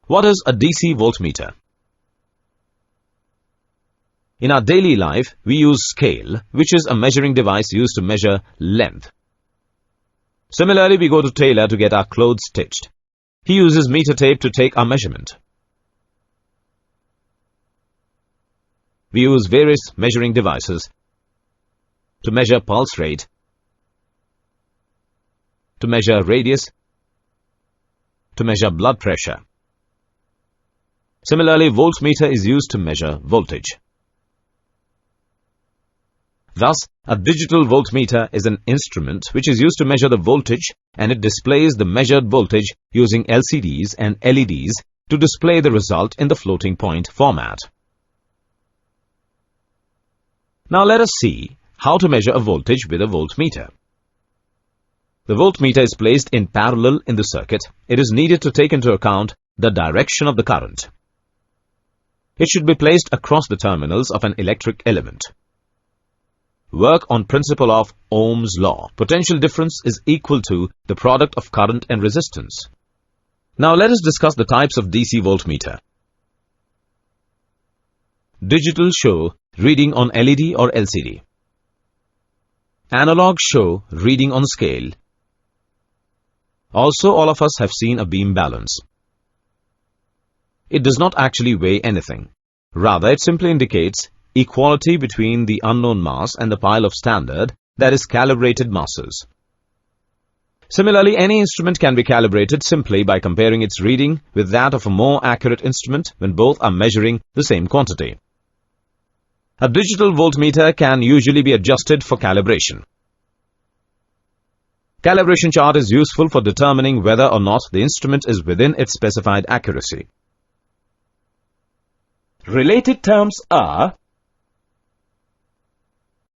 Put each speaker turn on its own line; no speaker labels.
What is a DC voltmeter? In our daily life, we use scale, which is a measuring device used to measure length. Similarly, we go to tailor to get our clothes stitched. He uses meter tape to take our measurement. We use various measuring devices to measure pulse rate, to measure radius, to measure blood pressure. Similarly, voltmeter is used to measure voltage. Thus, a digital voltmeter is an instrument which is used to measure the voltage, and it displays the measured voltage using LCDs and LEDs to display the result in the floating point format. Now let us see how to measure a voltage with a voltmeter. The voltmeter is placed in parallel in the circuit. It is needed to take into account the direction of the current. It should be placed across the terminals of an electric element. Work on principle of Ohm's law. Potential difference is equal to the product of current and resistance. Now let us discuss the types of DC voltmeter. Digital show reading on LED or LCD. Analog show reading on scale. Also, all of us have seen a beam balance. It does not actually weigh anything. Rather, it simply indicates equality between the unknown mass and the pile of standard, that is, calibrated masses. Similarly, any instrument can be calibrated simply by comparing its reading with that of a more accurate instrument when both are measuring the same quantity. A digital voltmeter can usually be adjusted for calibration. Calibration chart is useful for determining whether or not the instrument is within its specified accuracy.
Related terms are